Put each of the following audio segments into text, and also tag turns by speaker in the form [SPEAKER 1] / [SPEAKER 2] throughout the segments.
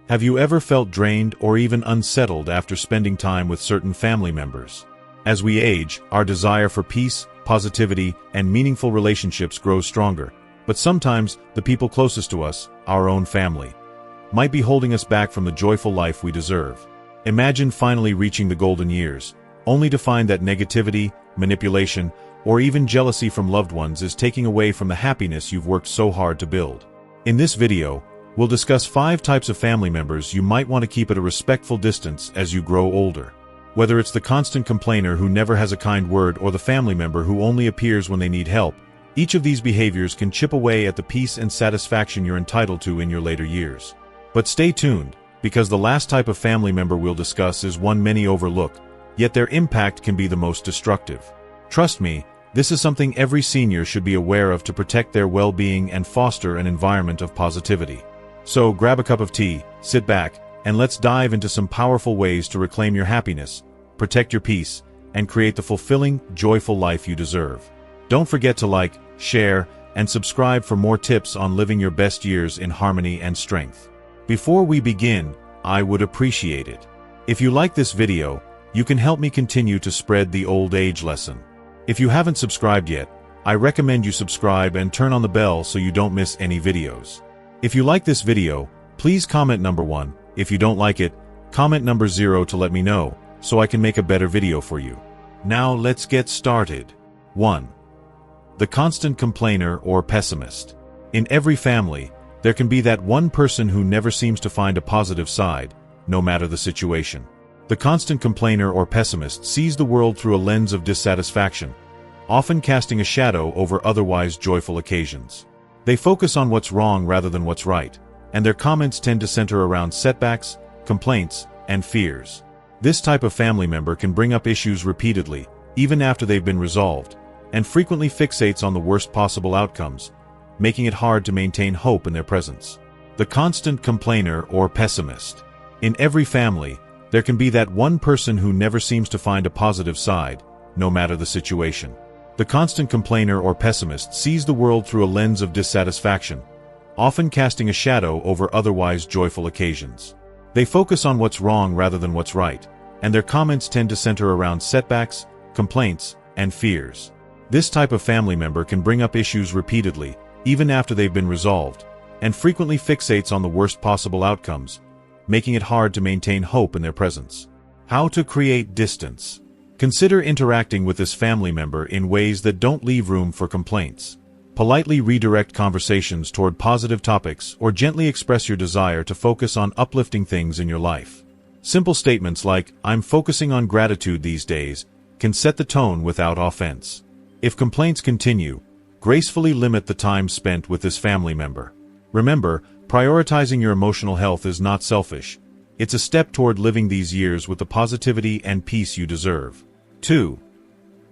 [SPEAKER 1] Have you ever felt drained or even unsettled after spending time with certain family members? As we age, our desire for peace, positivity, and meaningful relationships grows stronger, but sometimes the people closest to us, our own family, might be holding us back from the joyful life we deserve. Imagine finally reaching the golden years, only to find that negativity, manipulation, or even jealousy from loved ones is taking away from the happiness you've worked so hard to build. In this video, we'll discuss 5 types of family members you might want to keep at a respectful distance as you grow older. Whether it's the constant complainer who never has a kind word or the family member who only appears when they need help, each of these behaviors can chip away at the peace and satisfaction you're entitled to in your later years. But stay tuned, because the last type of family member we'll discuss is one many overlook, yet their impact can be the most destructive. Trust me, this is something every senior should be aware of to protect their well-being and foster an environment of positivity. So grab a cup of tea, sit back, and let's dive into some powerful ways to reclaim your happiness, protect your peace, and create the fulfilling, joyful life you deserve. Don't forget to like, share, and subscribe for more tips on living your best years in harmony and strength. Before we begin, I would appreciate it if you like this video. You can help me continue to spread the old age lesson. If you haven't subscribed yet, I recommend you subscribe and turn on the bell so you don't miss any videos. If you like this video, please comment number 1. If you don't like it, comment number 0 to let me know, so I can make a better video for you. Now let's get started. 1. The constant complainer or pessimist. In every family, there can be that one person who never seems to find a positive side, no matter the situation. The constant complainer or pessimist sees the world through a lens of dissatisfaction, often casting a shadow over otherwise joyful occasions. They focus on what's wrong rather than what's right, and their comments tend to center around setbacks, complaints, and fears. This type of family member can bring up issues repeatedly, even after they've been resolved, and frequently fixates on the worst possible outcomes, making it hard to maintain hope in their presence. The constant complainer or pessimist. In every family, there can be that one person who never seems to find a positive side, no matter the situation. The constant complainer or pessimist sees the world through a lens of dissatisfaction, often casting a shadow over otherwise joyful occasions. They focus on what's wrong rather than what's right, and their comments tend to center around setbacks, complaints, and fears. This type of family member can bring up issues repeatedly, even after they've been resolved, and frequently fixates on the worst possible outcomes, making it hard to maintain hope in their presence. How to create distance. Consider interacting with this family member in ways that don't leave room for complaints. Politely redirect conversations toward positive topics or gently express your desire to focus on uplifting things in your life. Simple statements like, "I'm focusing on gratitude these days," can set the tone without offense. If complaints continue, gracefully limit the time spent with this family member. Remember, prioritizing your emotional health is not selfish. It's a step toward living these years with the positivity and peace you deserve. 2.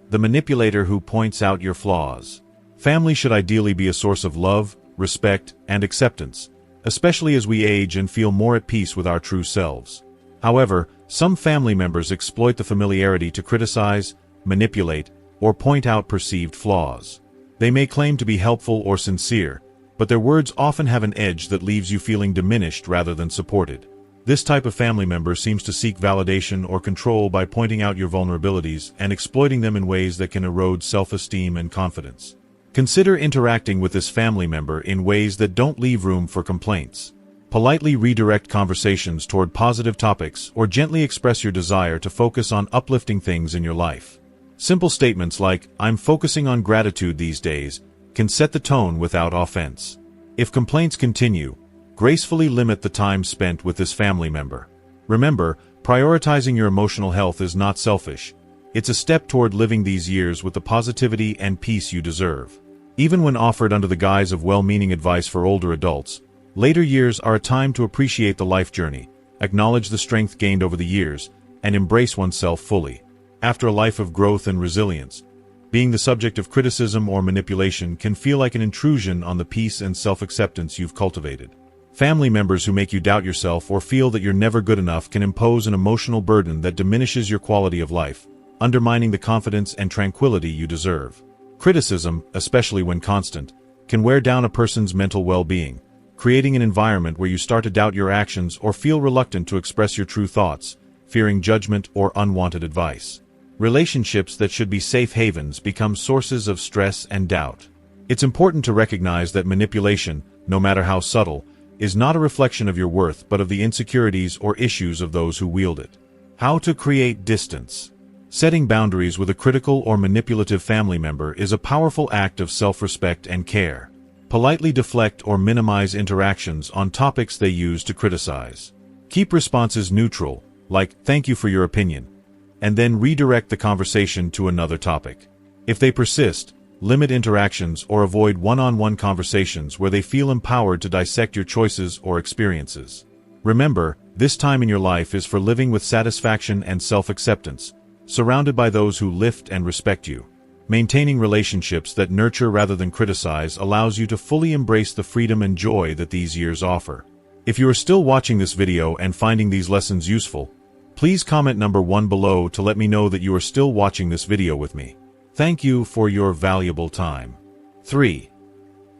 [SPEAKER 1] The manipulator who points out your flaws. Family should ideally be a source of love, respect, and acceptance, especially as we age and feel more at peace with our true selves. However, some family members exploit the familiarity to criticize, manipulate, or point out perceived flaws. They may claim to be helpful or sincere, but their words often have an edge that leaves you feeling diminished rather than supported. This type of family member seems to seek validation or control by pointing out your vulnerabilities and exploiting them in ways that can erode self-esteem and confidence. Consider interacting with this family member in ways that don't leave room for complaints. Politely redirect conversations toward positive topics or gently express your desire to focus on uplifting things in your life. Simple statements like, "I'm focusing on gratitude these days," can set the tone without offense. If complaints continue, gracefully limit the time spent with this family member. Remember, prioritizing your emotional health is not selfish. It's a step toward living these years with the positivity and peace you deserve. Even when offered under the guise of well-meaning advice for older adults, later years are a time to appreciate the life journey, acknowledge the strength gained over the years, and embrace oneself fully. After a life of growth and resilience, being the subject of criticism or manipulation can feel like an intrusion on the peace and self-acceptance you've cultivated. Family members who make you doubt yourself or feel that you're never good enough can impose an emotional burden that diminishes your quality of life, undermining the confidence and tranquility you deserve. Criticism, especially when constant, can wear down a person's mental well-being, creating an environment where you start to doubt your actions or feel reluctant to express your true thoughts, fearing judgment or unwanted advice. Relationships that should be safe havens become sources of stress and doubt. It's important to recognize that manipulation, no matter how subtle, is not a reflection of your worth but of the insecurities or issues of those who wield it. How to create distance. Setting boundaries with a critical or manipulative family member is a powerful act of self-respect and care. Politely deflect or minimize interactions on topics they use to criticize. Keep responses neutral, like "thank you for your opinion," and then redirect the conversation to another topic. If they persist, limit interactions or avoid one-on-one conversations where they feel empowered to dissect your choices or experiences. Remember, this time in your life is for living with satisfaction and self-acceptance, surrounded by those who lift and respect you. Maintaining relationships that nurture rather than criticize allows you to fully embrace the freedom and joy that these years offer. If you are still watching this video and finding these lessons useful, please comment number 1 below to let me know that you are still watching this video with me. Thank you for your valuable time. 3.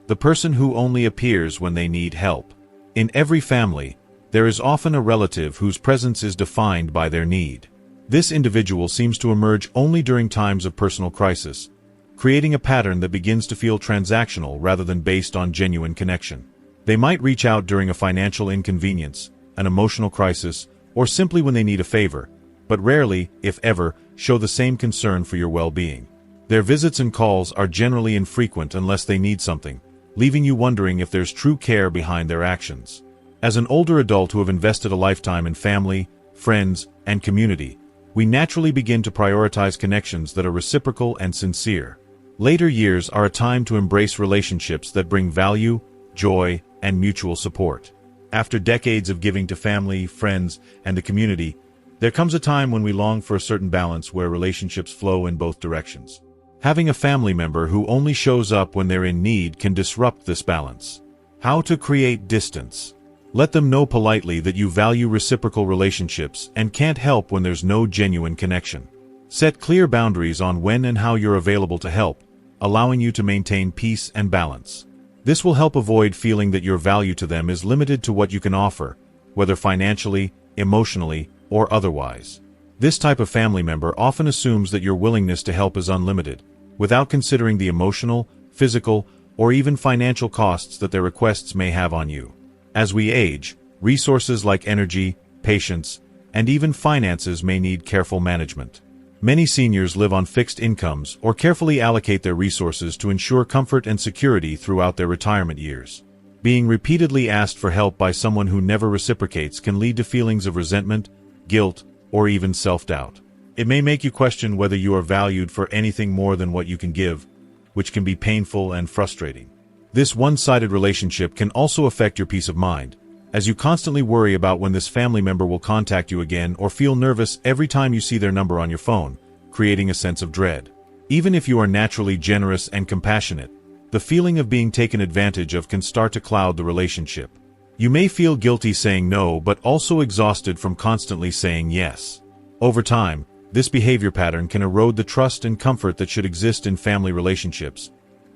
[SPEAKER 1] The person who only appears when they need help. In every family, there is often a relative whose presence is defined by their need. This individual seems to emerge only during times of personal crisis, creating a pattern that begins to feel transactional rather than based on genuine connection. They might reach out during a financial inconvenience, an emotional crisis, or simply when they need a favor, but rarely, if ever, show the same concern for your well-being. Their visits and calls are generally infrequent unless they need something, leaving you wondering if there's true care behind their actions. As an older adult who have invested a lifetime in family, friends, and community, we naturally begin to prioritize connections that are reciprocal and sincere. Later years are a time to embrace relationships that bring value, joy, and mutual support. After decades of giving to family, friends, and the community, there comes a time when we long for a certain balance where relationships flow in both directions. Having a family member who only shows up when they're in need can disrupt this balance. How to create distance. Let them know politely that you value reciprocal relationships and can't help when there's no genuine connection. Set clear boundaries on when and how you're available to help, allowing you to maintain peace and balance. This will help avoid feeling that your value to them is limited to what you can offer, whether financially, emotionally, or otherwise. This type of family member often assumes that your willingness to help is unlimited, without considering the emotional, physical, or even financial costs that their requests may have on you. As we age, resources like energy, patience, and even finances may need careful management. Many seniors live on fixed incomes or carefully allocate their resources to ensure comfort and security throughout their retirement years. Being repeatedly asked for help by someone who never reciprocates can lead to feelings of resentment, guilt, or even self-doubt. It may make you question whether you are valued for anything more than what you can give, which can be painful and frustrating. This one-sided relationship can also affect your peace of mind, as you constantly worry about when this family member will contact you again or feel nervous every time you see their number on your phone, creating a sense of dread. Even if you are naturally generous and compassionate, the feeling of being taken advantage of can start to cloud the relationship. You may feel guilty saying no, but also exhausted from constantly saying yes. Over time, this behavior pattern can erode the trust and comfort that should exist in family relationships,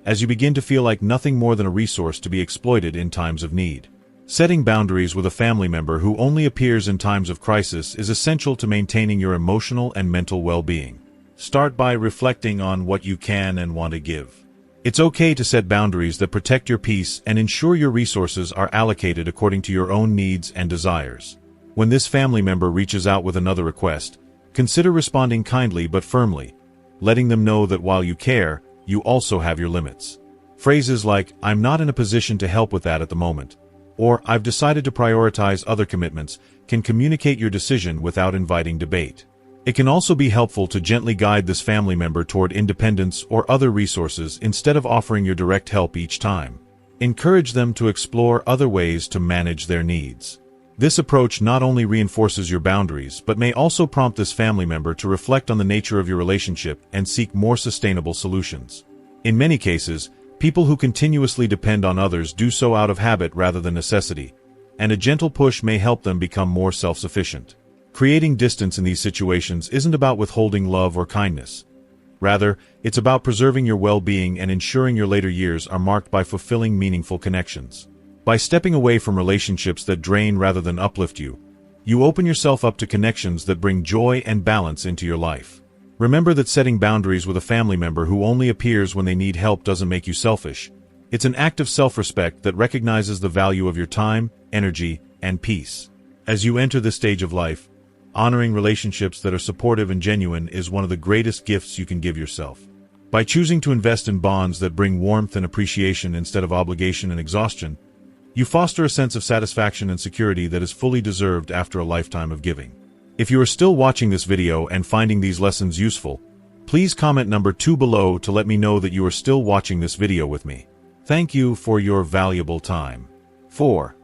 [SPEAKER 1] as you begin to feel like nothing more than a resource to be exploited in times of need. Setting boundaries with a family member who only appears in times of crisis is essential to maintaining your emotional and mental well-being. Start by reflecting on what you can and want to give. It's okay to set boundaries that protect your peace and ensure your resources are allocated according to your own needs and desires. When this family member reaches out with another request, consider responding kindly but firmly, letting them know that while you care, you also have your limits. Phrases like, "I'm not in a position to help with that at the moment," or "I've decided to prioritize other commitments," can communicate your decision without inviting debate. It can also be helpful to gently guide this family member toward independence or other resources instead of offering your direct help each time. Encourage them to explore other ways to manage their needs. This approach not only reinforces your boundaries but may also prompt this family member to reflect on the nature of your relationship and seek more sustainable solutions. In many cases, people who continuously depend on others do so out of habit rather than necessity, and a gentle push may help them become more self-sufficient. Creating distance in these situations isn't about withholding love or kindness. Rather, it's about preserving your well-being and ensuring your later years are marked by fulfilling, meaningful connections. By stepping away from relationships that drain rather than uplift you, you open yourself up to connections that bring joy and balance into your life. Remember that setting boundaries with a family member who only appears when they need help doesn't make you selfish. It's an act of self-respect that recognizes the value of your time, energy, and peace. As you enter this stage of life, honoring relationships that are supportive and genuine is one of the greatest gifts you can give yourself. By choosing to invest in bonds that bring warmth and appreciation instead of obligation and exhaustion, you foster a sense of satisfaction and security that is fully deserved after a lifetime of giving. If you are still watching this video and finding these lessons useful, please comment number 2 below to let me know that you are still watching this video with me. Thank you for your valuable time. 4.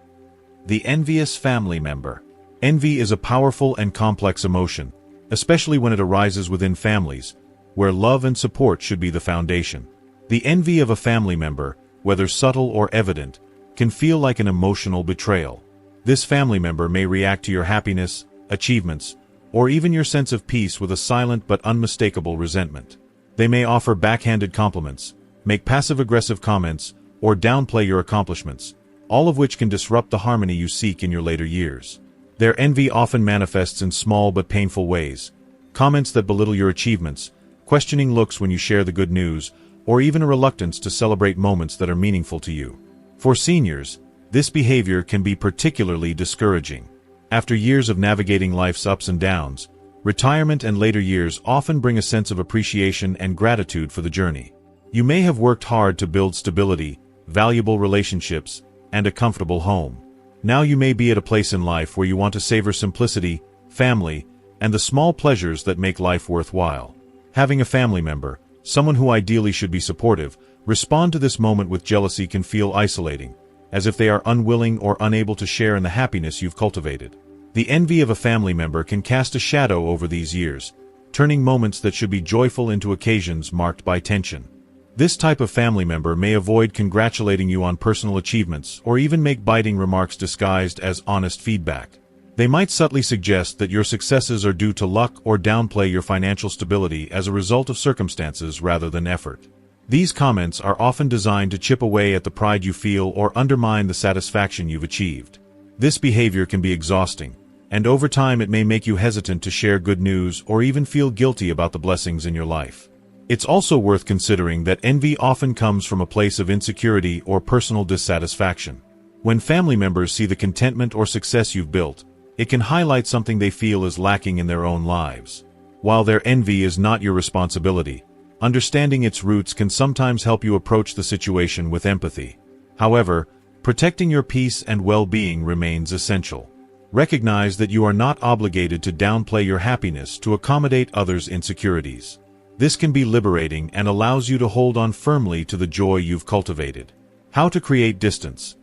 [SPEAKER 1] The envious family member. Envy is a powerful and complex emotion, especially when it arises within families, where love and support should be the foundation. The envy of a family member, whether subtle or evident, can feel like an emotional betrayal. This family member may react to your happiness, achievements, or even your sense of peace with a silent but unmistakable resentment. They may offer backhanded compliments, make passive-aggressive comments, or downplay your accomplishments, all of which can disrupt the harmony you seek in your later years. Their envy often manifests in small but painful ways: comments that belittle your achievements, questioning looks when you share the good news, or even a reluctance to celebrate moments that are meaningful to you. For seniors, this behavior can be particularly discouraging. After years of navigating life's ups and downs, retirement and later years often bring a sense of appreciation and gratitude for the journey. You may have worked hard to build stability, valuable relationships, and a comfortable home. Now you may be at a place in life where you want to savor simplicity, family, and the small pleasures that make life worthwhile. Having a family member, someone who ideally should be supportive, respond to this moment with jealousy can feel isolating, as if they are unwilling or unable to share in the happiness you've cultivated. The envy of a family member can cast a shadow over these years, turning moments that should be joyful into occasions marked by tension. This type of family member may avoid congratulating you on personal achievements or even make biting remarks disguised as honest feedback. They might subtly suggest that your successes are due to luck or downplay your financial stability as a result of circumstances rather than effort. These comments are often designed to chip away at the pride you feel or undermine the satisfaction you've achieved. This behavior can be exhausting, and over time it may make you hesitant to share good news or even feel guilty about the blessings in your life. It's also worth considering that envy often comes from a place of insecurity or personal dissatisfaction. When family members see the contentment or success you've built, it can highlight something they feel is lacking in their own lives. While their envy is not your responsibility, understanding its roots can sometimes help you approach the situation with empathy. However, protecting your peace and well-being remains essential. Recognize that you are not obligated to downplay your happiness to accommodate others' insecurities. This can be liberating and allows you to hold on firmly to the joy you've cultivated. How to create distance.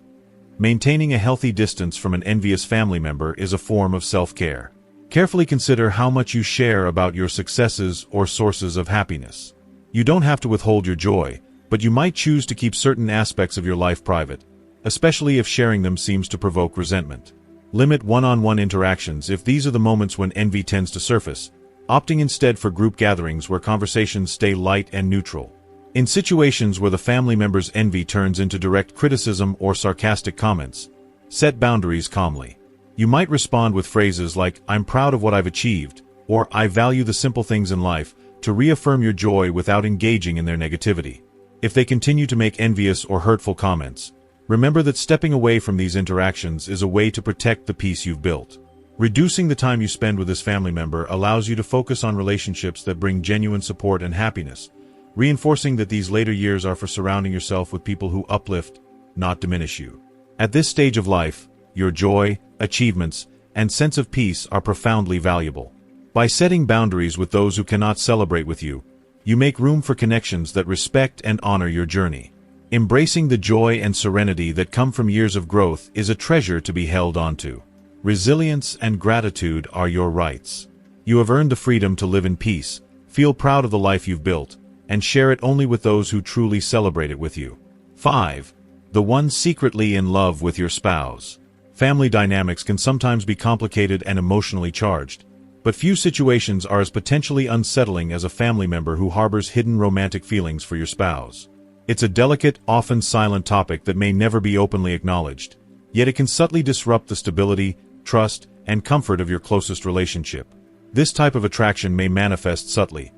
[SPEAKER 1] Maintaining a healthy distance from an envious family member is a form of self-care. Carefully consider how much you share about your successes or sources of happiness. You don't have to withhold your joy, but you might choose to keep certain aspects of your life private, especially if sharing them seems to provoke resentment. Limit one-on-one interactions if these are the moments when envy tends to surface, opting instead for group gatherings where conversations stay light and neutral. In situations where the family member's envy turns into direct criticism or sarcastic comments, set boundaries calmly. You might respond with phrases like, "I'm proud of what I've achieved," or "I value the simple things in life," to reaffirm your joy without engaging in their negativity. If they continue to make envious or hurtful comments, remember that stepping away from these interactions is a way to protect the peace you've built. Reducing the time you spend with this family member allows you to focus on relationships that bring genuine support and happiness, reinforcing that these later years are for surrounding yourself with people who uplift, not diminish you. At this stage of life, your joy, achievements, and sense of peace are profoundly valuable. By setting boundaries with those who cannot celebrate with you, you make room for connections that respect and honor your journey. Embracing the joy and serenity that come from years of growth is a treasure to be held onto. Resilience and gratitude are your rights. You have earned the freedom to live in peace, feel proud of the life you've built, and share it only with those who truly celebrate it with you. 5. The one secretly in love with your spouse. Family dynamics can sometimes be complicated and emotionally charged, but few situations are as potentially unsettling as a family member who harbors hidden romantic feelings for your spouse. It's a delicate, often silent topic that may never be openly acknowledged, yet it can subtly disrupt the stability, trust, and comfort of your closest relationship. This type of attraction may manifest subtly,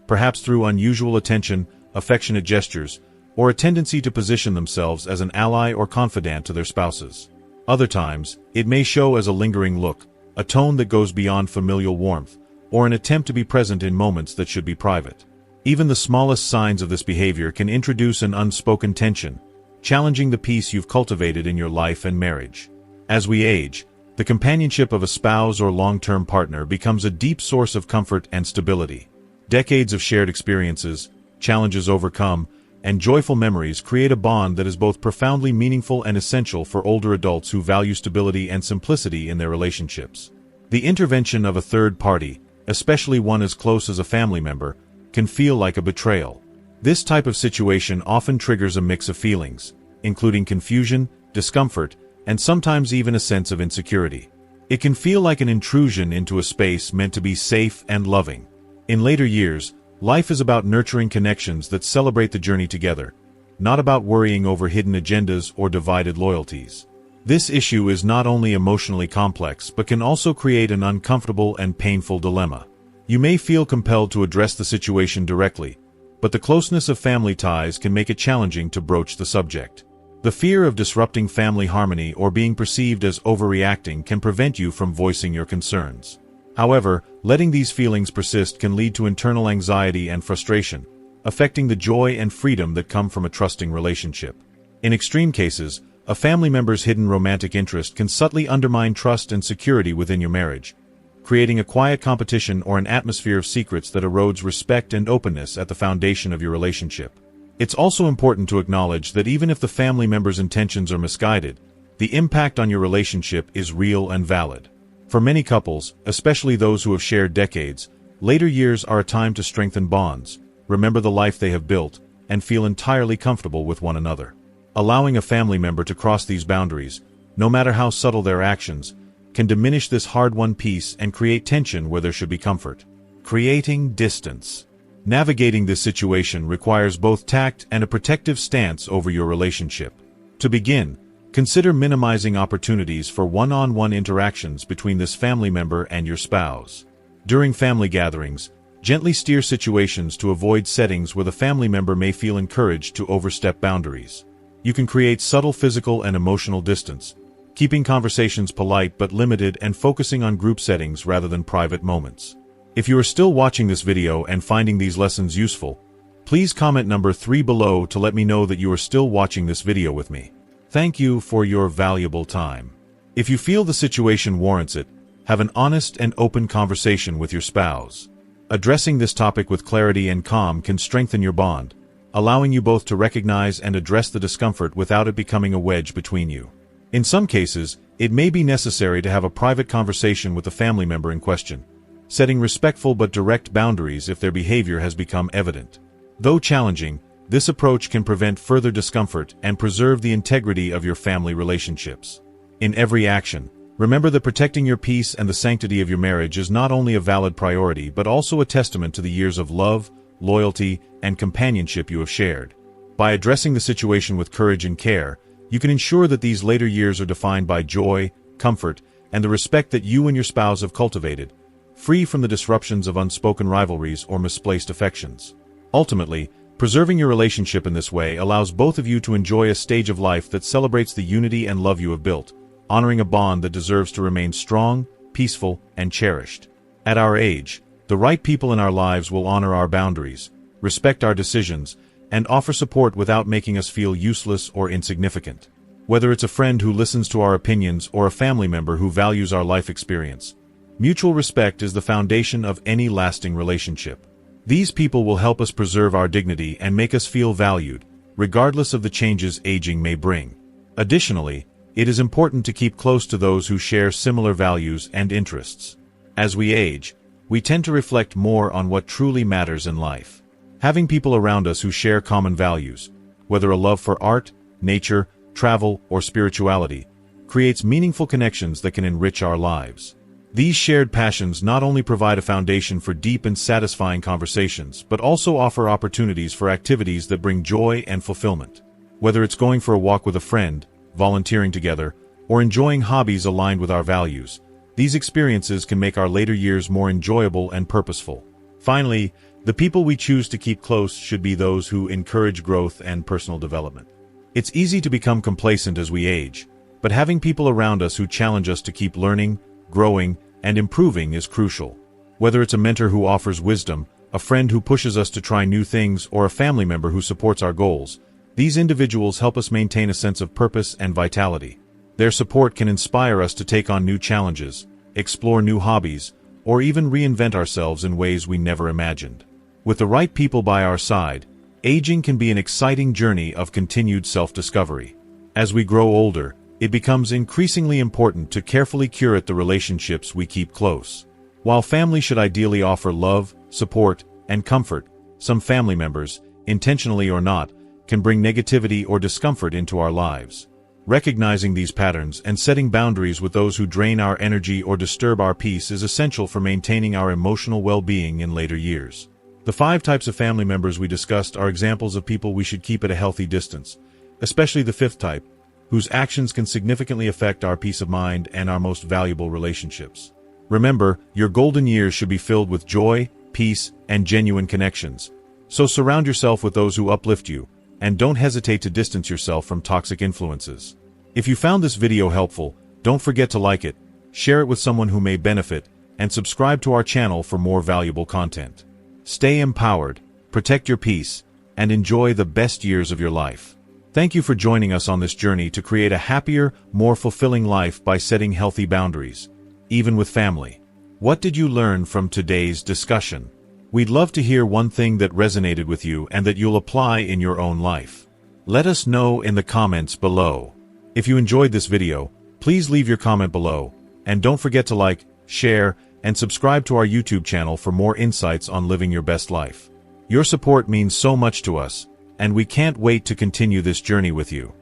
[SPEAKER 1] perhaps through unusual attention, affectionate gestures, or a tendency to position themselves as an ally or confidant to their spouses. Other times, it may show as a lingering look, a tone that goes beyond familial warmth, or an attempt to be present in moments that should be private. Even the smallest signs of this behavior can introduce an unspoken tension, challenging the peace you've cultivated in your life and marriage. As we age, the companionship of a spouse or long-term partner becomes a deep source of comfort and stability. Decades of shared experiences, challenges overcome, and joyful memories create a bond that is both profoundly meaningful and essential for older adults who value stability and simplicity in their relationships. The intervention of a third party, especially one as close as a family member, can feel like a betrayal. This type of situation often triggers a mix of feelings, including confusion, discomfort, and sometimes even a sense of insecurity. It can feel like an intrusion into a space meant to be safe and loving. In later years, life is about nurturing connections that celebrate the journey together, not about worrying over hidden agendas or divided loyalties. This issue is not only emotionally complex but can also create an uncomfortable and painful dilemma. You may feel compelled to address the situation directly, but the closeness of family ties can make it challenging to broach the subject. The fear of disrupting family harmony or being perceived as overreacting can prevent you from voicing your concerns. However, letting these feelings persist can lead to internal anxiety and frustration, affecting the joy and freedom that come from a trusting relationship. In extreme cases, a family member's hidden romantic interest can subtly undermine trust and security within your marriage, creating a quiet competition or an atmosphere of secrets that erodes respect and openness at the foundation of your relationship. It's also important to acknowledge that even if the family member's intentions are misguided, the impact on your relationship is real and valid. For many couples, especially those who have shared decades, later years are a time to strengthen bonds, remember the life they have built, and feel entirely comfortable with one another. Allowing a family member to cross these boundaries, no matter how subtle their actions, can diminish this hard-won peace and create tension where there should be comfort. Creating distance. Navigating this situation requires both tact and a protective stance over your relationship. To begin, consider minimizing opportunities for one-on-one interactions between this family member and your spouse. During family gatherings, gently steer situations to avoid settings where the family member may feel encouraged to overstep boundaries. You can create subtle physical and emotional distance, keeping conversations polite but limited and focusing on group settings rather than private moments. If you are still watching this video and finding these lessons useful, please comment number 3 below to let me know that you are still watching this video with me. Thank you for your valuable time. If you feel the situation warrants it, have an honest and open conversation with your spouse. Addressing this topic with clarity and calm can strengthen your bond, allowing you both to recognize and address the discomfort without it becoming a wedge between you. In some cases, it may be necessary to have a private conversation with the family member in question, setting respectful but direct boundaries if their behavior has become evident. Though challenging, this approach can prevent further discomfort and preserve the integrity of your family relationships. In every action, remember that protecting your peace and the sanctity of your marriage is not only a valid priority but also a testament to the years of love, loyalty, and companionship you have shared. By addressing the situation with courage and care, you can ensure that these later years are defined by joy, comfort, and the respect that you and your spouse have cultivated, free from the disruptions of unspoken rivalries or misplaced affections. Ultimately, preserving your relationship in this way allows both of you to enjoy a stage of life that celebrates the unity and love you have built, honoring a bond that deserves to remain strong, peaceful, and cherished. At our age, the right people in our lives will honor our boundaries, respect our decisions, and offer support without making us feel useless or insignificant. Whether it's a friend who listens to our opinions or a family member who values our life experience, mutual respect is the foundation of any lasting relationship. These people will help us preserve our dignity and make us feel valued, regardless of the changes aging may bring. Additionally, it is important to keep close to those who share similar values and interests. As we age, we tend to reflect more on what truly matters in life. Having people around us who share common values, whether a love for art, nature, travel, or spirituality, creates meaningful connections that can enrich our lives. These shared passions not only provide a foundation for deep and satisfying conversations, but also offer opportunities for activities that bring joy and fulfillment. Whether it's going for a walk with a friend, volunteering together, or enjoying hobbies aligned with our values, these experiences can make our later years more enjoyable and purposeful. Finally, the people we choose to keep close should be those who encourage growth and personal development. It's easy to become complacent as we age, but having people around us who challenge us to keep learning, growing, and improving is crucial. Whether it's a mentor who offers wisdom, a friend who pushes us to try new things, or a family member who supports our goals, these individuals help us maintain a sense of purpose and vitality. Their support can inspire us to take on new challenges, explore new hobbies, or even reinvent ourselves in ways we never imagined. With the right people by our side, aging can be an exciting journey of continued self-discovery. As we grow older, it becomes increasingly important to carefully curate the relationships we keep close. While family should ideally offer love, support, and comfort, some family members, intentionally or not, can bring negativity or discomfort into our lives. Recognizing these patterns and setting boundaries with those who drain our energy or disturb our peace is essential for maintaining our emotional well-being in later years. The 5 types of family members we discussed are examples of people we should keep at a healthy distance, especially the 5th type, whose actions can significantly affect our peace of mind and our most valuable relationships. Remember, your golden years should be filled with joy, peace, and genuine connections. So surround yourself with those who uplift you, and don't hesitate to distance yourself from toxic influences. If you found this video helpful, don't forget to like it, share it with someone who may benefit, and subscribe to our channel for more valuable content. Stay empowered, protect your peace, and enjoy the best years of your life. Thank you for joining us on this journey to create a happier, more fulfilling life by setting healthy boundaries, even with family. What did you learn from today's discussion? We'd love to hear one thing that resonated with you and that you'll apply in your own life. Let us know in the comments below. If you enjoyed this video, please leave your comment below, and don't forget to like, share, and subscribe to our YouTube channel for more insights on living your best life. Your support means so much to us, and we can't wait to continue this journey with you.